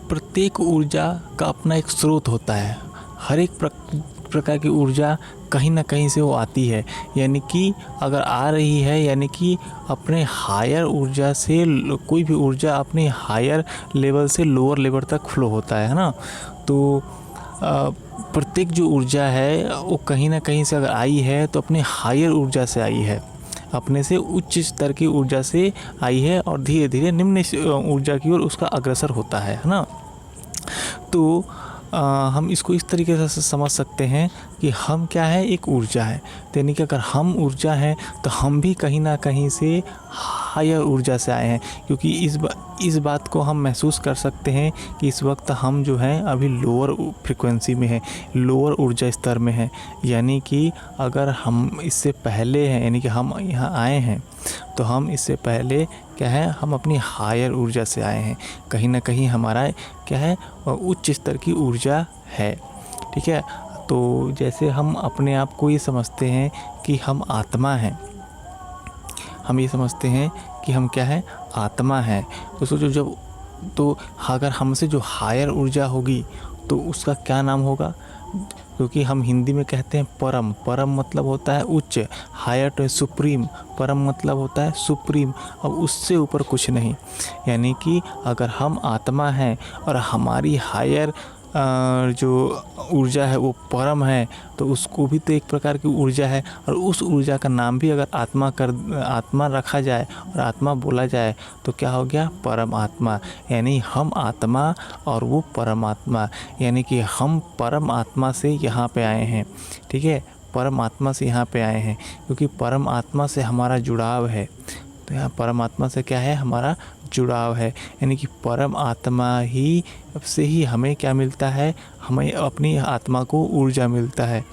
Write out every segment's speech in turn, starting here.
प्रत्येक ऊर्जा का अपना एक स्रोत होता है। हर एक प्रकार की ऊर्जा कहीं ना कहीं से वो आती है, यानी कि अगर आ रही है यानी कि अपने हायर ऊर्जा से कोई भी ऊर्जा अपने हायर लेवल से लोअर लेवल तक फ्लो होता है ना। तो प्रत्येक जो ऊर्जा है वो कहीं ना कहीं से अगर आई है तो अपने हायर ऊर्जा से आई है, अपने से उच्च स्तर की ऊर्जा से आई है और धीरे धीरे निम्न ऊर्जा की ओर उसका अग्रसर होता है ना। तो हम इसको इस तरीके से समझ सकते हैं कि हम क्या है, एक ऊर्जा है। तो यानी कि अगर हम ऊर्जा हैं तो हम भी कहीं ना कहीं से हायर ऊर्जा से आए हैं, क्योंकि इस बात को हम महसूस कर सकते हैं कि इस वक्त हम जो हैं अभी लोअर फ्रिक्वेंसी में हैं, लोअर ऊर्जा स्तर में हैं। यानी कि अगर हम इससे पहले हैं, यानी कि हम यहाँ आए हैं तो हम इससे पहले क्या है, हम अपनी हायर ऊर्जा से आए हैं। कहीं ना कहीं हमारा क्या है, उच्च स्तर की ऊर्जा है। ठीक है। तो जैसे हम अपने आप को ये समझते हैं कि हम आत्मा हैं, हम ये समझते हैं कि हम क्या है, आत्मा है। तो सोचो जब तो अगर हमसे जो हायर ऊर्जा होगी तो उसका क्या नाम होगा, क्योंकि हम हिंदी में कहते हैं परम। परम मतलब होता है उच्च, हायर तो सुप्रीम, परम मतलब होता है सुप्रीम, अब उससे ऊपर कुछ नहीं। यानी कि अगर हम आत्मा हैं और हमारी हायर जो ऊर्जा है वो परम है, तो उसको भी तो एक प्रकार की ऊर्जा है, और उस ऊर्जा का नाम भी अगर आत्मा रखा जाए और आत्मा बोला जाए तो क्या हो गया, परम आत्मा। यानी हम आत्मा और वो परमात्मा, यानी कि हम परम आत्मा से यहाँ पे आए हैं। ठीक है, परम आत्मा से यहाँ पे आए हैं क्योंकि परम आत्मा से हमारा जुड़ाव है। तो यहाँ परमात्मा से क्या है, हमारा जुड़ाव है। यानी कि परम आत्मा ही से ही हमें क्या मिलता है, हमें अपनी आत्मा को ऊर्जा मिलता है।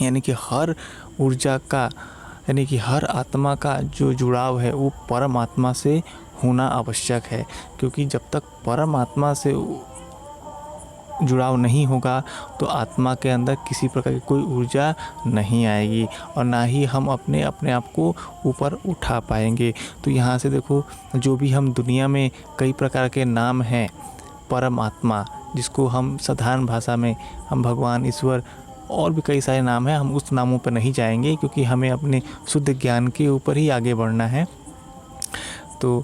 यानी कि हर ऊर्जा का, यानी कि हर आत्मा का जो जुड़ाव है वो परम आत्मा से होना आवश्यक है, क्योंकि जब तक परम आत्मा से जुड़ाव नहीं होगा तो आत्मा के अंदर किसी प्रकार की कोई ऊर्जा नहीं आएगी और ना ही हम अपने आप को ऊपर उठा पाएंगे। तो यहाँ से देखो, जो भी हम दुनिया में कई प्रकार के नाम हैं, परमात्मा जिसको हम साधारण भाषा में हम भगवान, ईश्वर और भी कई सारे नाम हैं, हम उस नामों पर नहीं जाएंगे क्योंकि हमें अपने शुद्ध ज्ञान के ऊपर ही आगे बढ़ना है। तो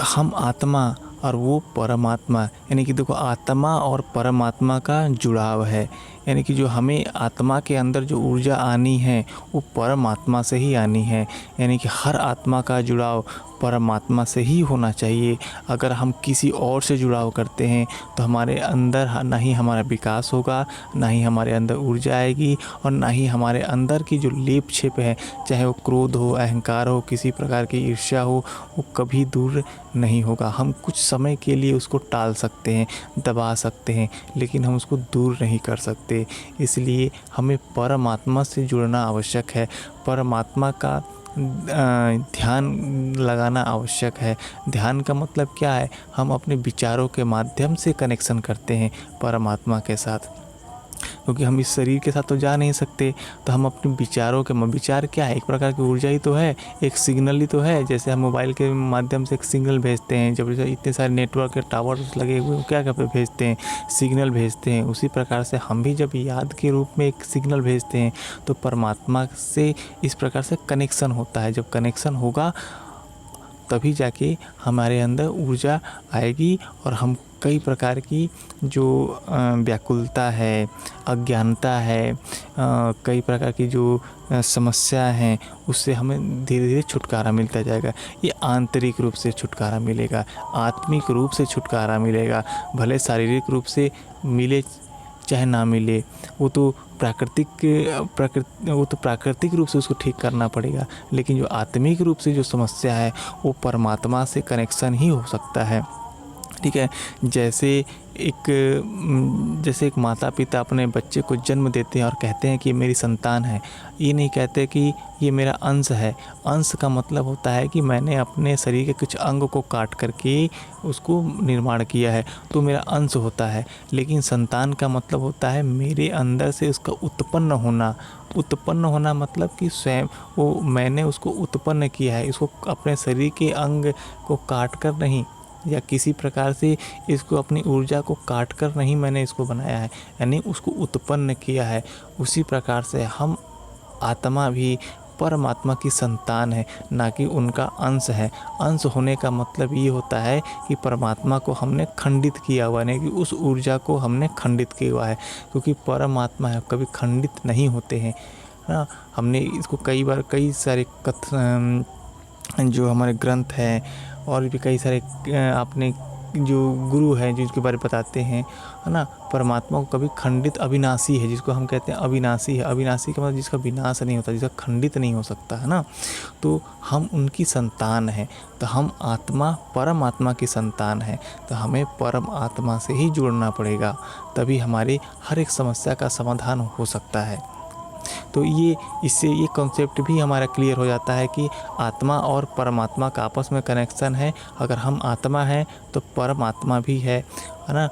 हम आत्मा और वो परमात्मा, यानी कि देखो आत्मा और परमात्मा का जुड़ाव है। यानी कि जो हमें आत्मा के अंदर जो ऊर्जा आनी है वो परमात्मा से ही आनी है। यानी कि हर आत्मा का जुड़ाव परमात्मा से ही होना चाहिए। अगर हम किसी और से जुड़ाव करते हैं तो हमारे अंदर ना ही हमारा विकास होगा, ना ही हमारे अंदर ऊर्जा आएगी, और ना ही हमारे अंदर की जो लेप छिप है, चाहे वो क्रोध हो, अहंकार हो, किसी प्रकार की ईर्ष्या हो, वो कभी दूर नहीं होगा। हम कुछ समय के लिए उसको टाल सकते हैं, दबा सकते हैं, लेकिन हम उसको दूर नहीं कर सकते। इसलिए हमें परमात्मा से जुड़ना आवश्यक है, परमात्मा का ध्यान लगाना आवश्यक है। ध्यान का मतलब क्या है, हम अपने विचारों के माध्यम से कनेक्शन करते हैं परमात्मा के साथ, क्योंकि हम इस शरीर के साथ तो जा नहीं सकते। तो हम अपने विचारों के, विचार क्या है, एक प्रकार की ऊर्जा ही तो है, एक सिग्नल ही तो है। जैसे हम मोबाइल के माध्यम से एक सिग्नल भेजते हैं, जब इतने सारे नेटवर्क के टावर्स लगे हुए वो क्या भेजते हैं, सिग्नल भेजते हैं। उसी प्रकार से हम भी जब याद के रूप में एक सिग्नल भेजते हैं तो परमात्मा से इस प्रकार से कनेक्शन होता है। जब कनेक्शन होगा तभी जाके हमारे अंदर ऊर्जा आएगी और हम कई प्रकार की जो व्याकुलता है, अज्ञानता है, कई प्रकार की जो समस्या हैं, उससे हमें धीरे धीरे छुटकारा मिलता जाएगा। ये आंतरिक रूप से छुटकारा मिलेगा, आत्मिक रूप से छुटकारा मिलेगा। भले शारीरिक रूप से मिले चाहे ना मिले, वो तो प्राकृतिक रूप से उसको ठीक करना पड़ेगा, लेकिन जो आत्मिक रूप से जो समस्या है वो परमात्मा से कनेक्शन ही हो सकता है। ठीक है। जैसे एक माता पिता अपने बच्चे को जन्म देते हैं और कहते हैं कि ये मेरी संतान है, ये नहीं कहते कि ये मेरा अंश है। अंश का मतलब होता है कि मैंने अपने शरीर के कुछ अंग को काट करके उसको निर्माण किया है, तो मेरा अंश होता है। लेकिन संतान का मतलब होता है मेरे अंदर से उसका उत्पन्न होना। उत्पन्न होना मतलब कि स्वयं वो मैंने उसको उत्पन्न किया है, इसको अपने शरीर के अंग को काट कर नहीं, या किसी प्रकार से इसको अपनी ऊर्जा को काट कर नहीं मैंने इसको बनाया है, यानी उसको उत्पन्न किया है। उसी प्रकार से हम आत्मा भी परमात्मा की संतान है, ना कि उनका अंश है। अंश होने का मतलब ये होता है कि परमात्मा को हमने खंडित किया हुआ, नहीं कि उस ऊर्जा को हमने खंडित किया हुआ है, क्योंकि परमात्मा है कभी खंडित नहीं होते हैं ना। हमने इसको कई बार कई सारे जो हमारे ग्रंथ हैं और भी कई सारे आपने जो गुरु हैं जिसके बारे में बताते हैं, है ना। परमात्मा को कभी खंडित अविनाशी है, जिसको हम कहते हैं अविनाशी है। अविनाशी का मतलब जिसका विनाश नहीं होता, जिसका खंडित नहीं हो सकता, है ना। तो हम उनकी संतान हैं, तो हम आत्मा परमात्मा की संतान है, तो हमें परम आत्मा से ही जुड़ना पड़ेगा, तभी हमारी हर एक समस्या का समाधान हो सकता है। तो इससे ये कॉन्सेप्ट भी हमारा क्लियर हो जाता है कि आत्मा और परमात्मा का आपस में कनेक्शन है। अगर हम आत्मा हैं तो परमात्मा भी है ना।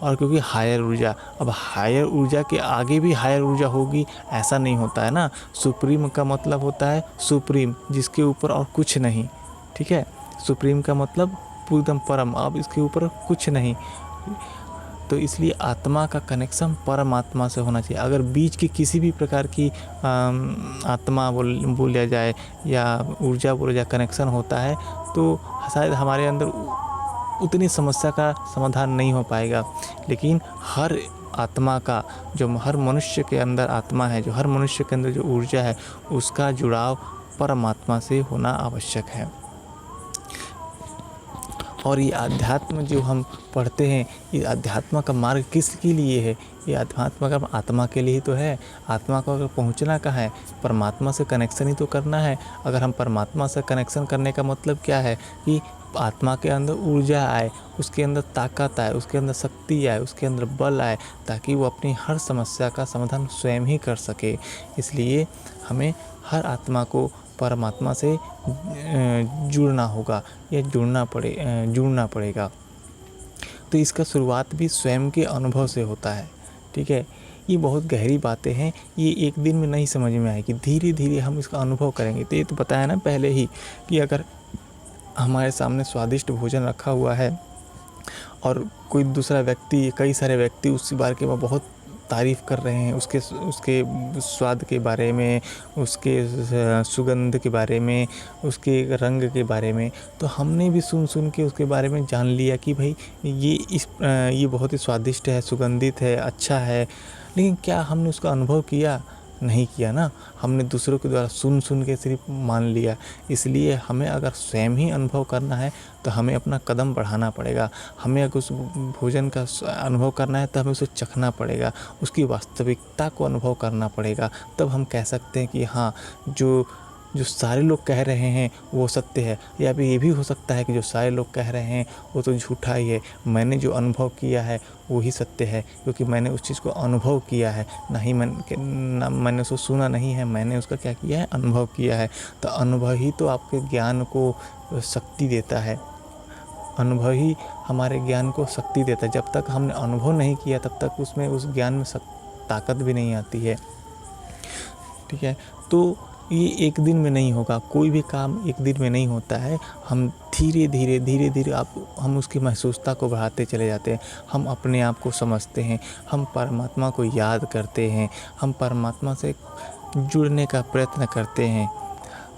और क्योंकि हायर ऊर्जा, अब हायर ऊर्जा के आगे भी हायर ऊर्जा होगी ऐसा नहीं होता है ना। सुप्रीम का मतलब होता है सुप्रीम, जिसके ऊपर और कुछ नहीं, ठीक है। सुप्रीम का मतलब एकदम परम, अब इसके ऊपर कुछ नहीं। तो इसलिए आत्मा का कनेक्शन परमात्मा से होना चाहिए। अगर बीच की किसी भी प्रकार की आत्मा बोला जाए या ऊर्जा बोला जाए कनेक्शन होता है, तो शायद हमारे अंदर उतनी समस्या का समाधान नहीं हो पाएगा। लेकिन हर आत्मा का, जो हर मनुष्य के अंदर आत्मा है, जो हर मनुष्य के अंदर जो ऊर्जा है, उसका जुड़ाव परमात्मा से होना आवश्यक है। और ये अध्यात्म जो हम पढ़ते हैं, ये अध्यात्म का मार्ग किसके लिए है? ये अध्यात्म का आत्मा के लिए ही तो है। आत्मा को अगर पहुंचना कहाँ है? परमात्मा से कनेक्शन ही तो करना है। अगर हम परमात्मा से कनेक्शन करने का मतलब क्या है कि आत्मा के अंदर ऊर्जा आए, उसके अंदर ताकत आए, उसके अंदर शक्ति आए, उसके अंदर बल आए, ताकि वो अपनी हर समस्या का समाधान स्वयं ही कर सके। इसलिए हमें हर आत्मा को परमात्मा से जुड़ना होगा या जुड़ना पड़ेगा। तो इसका शुरुआत भी स्वयं के अनुभव से होता है, ठीक है। ये बहुत गहरी बातें हैं, ये एक दिन में नहीं समझ में आएगी, धीरे धीरे हम इसका अनुभव करेंगे। तो ये तो बताया ना पहले ही कि अगर हमारे सामने स्वादिष्ट भोजन रखा हुआ है और कोई दूसरा व्यक्ति, कई सारे व्यक्ति उस बार के बहुत तारीफ़ कर रहे हैं, उसके स्वाद के बारे में, उसके सुगंध के बारे में, उसके रंग के बारे में, तो हमने भी सुन के उसके बारे में जान लिया कि भाई ये बहुत ही स्वादिष्ट है, सुगंधित है, अच्छा है। लेकिन क्या हमने उसका अनुभव किया? नहीं किया ना। हमने दूसरों के द्वारा सुन के सिर्फ मान लिया। इसलिए हमें अगर स्वयं ही अनुभव करना है तो हमें अपना कदम बढ़ाना पड़ेगा। हमें अगर उस भोजन का अनुभव करना है तो हमें उसे चखना पड़ेगा, उसकी वास्तविकता को अनुभव करना पड़ेगा। तब हम कह सकते हैं कि हाँ, जो सारे लोग कह रहे हैं वो सत्य है। या फिर ये भी हो सकता है कि जो सारे लोग कह रहे हैं वो तो झूठा ही है, मैंने जो अनुभव किया है वो ही सत्य है, क्योंकि मैंने उस चीज़ को अनुभव किया है। मैंने उसको सुना नहीं है, मैंने उसका क्या किया है? अनुभव किया है। तो अनुभव ही तो आपके ज्ञान को शक्ति देता है। अनुभव ही हमारे ज्ञान को शक्ति देता है। जब तक हमने अनुभव नहीं किया तब तक उसमें, उस ज्ञान में ताकत भी नहीं आती है, ठीक है। तो ये एक दिन में नहीं होगा, कोई भी काम एक दिन में नहीं होता है। हम धीरे धीरे हम उसकी महसूसता को बढ़ाते चले जाते हैं। हम अपने आप को समझते हैं, हम परमात्मा को याद करते हैं, हम परमात्मा से जुड़ने का प्रयत्न करते हैं।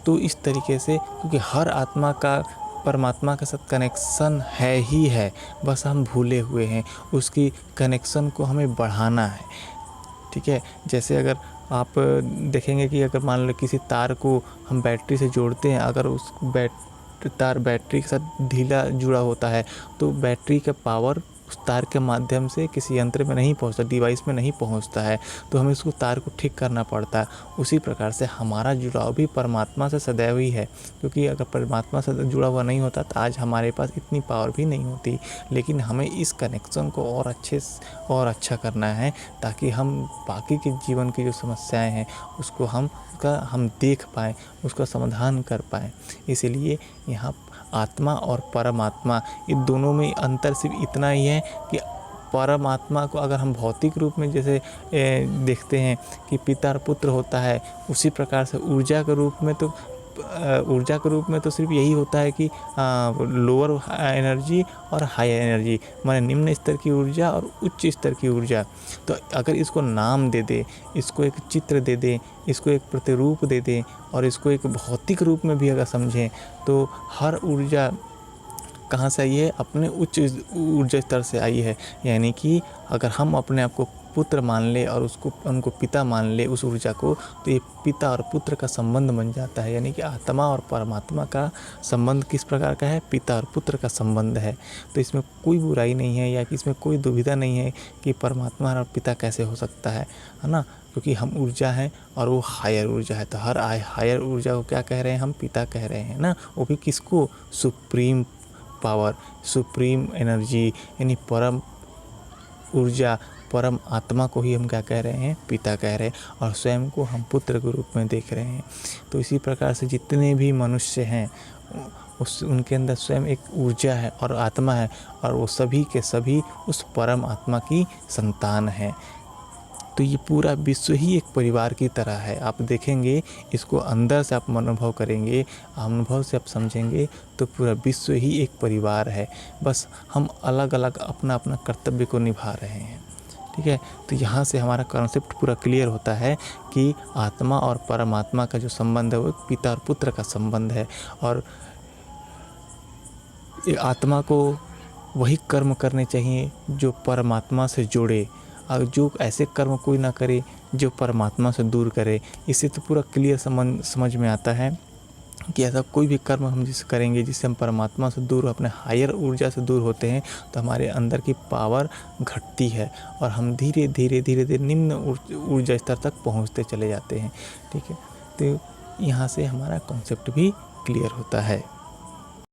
तो इस तरीके से, क्योंकि हर आत्मा का परमात्मा के साथ कनेक्शन है ही है, बस हम भूले हुए हैं। उसकी कनेक्शन को हमें बढ़ाना है, ठीक है। जैसे अगर आप देखेंगे कि अगर मान लो किसी तार को हम बैटरी से जोड़ते हैं, अगर उस तार बैटरी के साथ ढीला जुड़ा होता है तो बैटरी का पावर उस तार के माध्यम से किसी यंत्र में नहीं पहुंचता, डिवाइस में नहीं पहुंचता है, तो हमें उसको तार को ठीक करना पड़ता है। उसी प्रकार से हमारा जुड़ाव भी परमात्मा से सदैव ही है, क्योंकि अगर परमात्मा से जुड़ा हुआ नहीं होता तो आज हमारे पास इतनी पावर भी नहीं होती। लेकिन हमें इस कनेक्शन को और अच्छा करना है, ताकि हम बाकी के जीवन की जो समस्याएँ हैं उसको हम देख पाएँ, उसका समाधान कर पाएँ। इसीलिए यहाँ आत्मा और परमात्मा, इन दोनों में अंतर सिर्फ इतना ही है कि परमात्मा को अगर हम भौतिक रूप में जैसे देखते हैं कि पिता और पुत्र होता है, उसी प्रकार से ऊर्जा के रूप में तो ऊर्जा के रूप में तो सिर्फ यही होता है कि लोअर एनर्जी और हायर एनर्जी, माने निम्न स्तर की ऊर्जा और उच्च स्तर की ऊर्जा। तो अगर इसको नाम दे दे, इसको एक चित्र दे दे, इसको एक प्रतिरूप दे दे और इसको एक भौतिक रूप में भी अगर समझें, तो हर ऊर्जा कहाँ से आई है? अपने उच्च ऊर्जा स्तर से आई है। यानी कि अगर हम अपने आप को पुत्र मान ले और उनको पिता मान ले उस ऊर्जा को, तो ये पिता और पुत्र का संबंध बन जाता है। यानी कि आत्मा और परमात्मा का संबंध किस प्रकार का है? पिता और पुत्र का संबंध है। तो इसमें कोई बुराई नहीं है या कि इसमें कोई दुविधा नहीं है कि परमात्मा और पिता कैसे हो सकता है ना? क्योंकि हम ऊर्जा हैं और वो हायर ऊर्जा है। तो हर हायर ऊर्जा को क्या कह रहे हैं? हम पिता कह रहे हैं ना। वो भी किसको? सुप्रीम पावर, सुप्रीम एनर्जी, यानी परम ऊर्जा, परम आत्मा को ही हम क्या कह रहे हैं? पिता कह रहे हैं। और स्वयं को हम पुत्र के रूप में देख रहे हैं। तो इसी प्रकार से जितने भी मनुष्य हैं उनके अंदर स्वयं एक ऊर्जा है और आत्मा है, और वो सभी के सभी उस परम आत्मा की संतान है। तो ये पूरा विश्व ही एक परिवार की तरह है। आप देखेंगे, इसको अंदर से आप अनुभव करेंगे, अनुभव से आप समझेंगे, तो पूरा विश्व ही एक परिवार है। बस हम अलग अलग अपना अपना कर्तव्य को निभा रहे हैं। ठीक है, तो यहाँ से हमारा कॉन्सेप्ट पूरा क्लियर होता है कि आत्मा और परमात्मा का जो संबंध है वो पिता और पुत्र का संबंध है। और आत्मा को वही कर्म करने चाहिए जो परमात्मा से जोड़े, और जो ऐसे कर्म कोई ना करे जो परमात्मा से दूर करे। इससे तो पूरा क्लियर समझ में आता है कि ऐसा कोई भी कर्म हम जिसे करेंगे जिससे हम परमात्मा से दूर, अपने हायर ऊर्जा से दूर होते हैं, तो हमारे अंदर की पावर घटती है और हम धीरे धीरे निम्न ऊर्जा स्तर तक पहुंचते चले जाते हैं। ठीक है, तो यहाँ से हमारा कॉन्सेप्ट भी क्लियर होता है।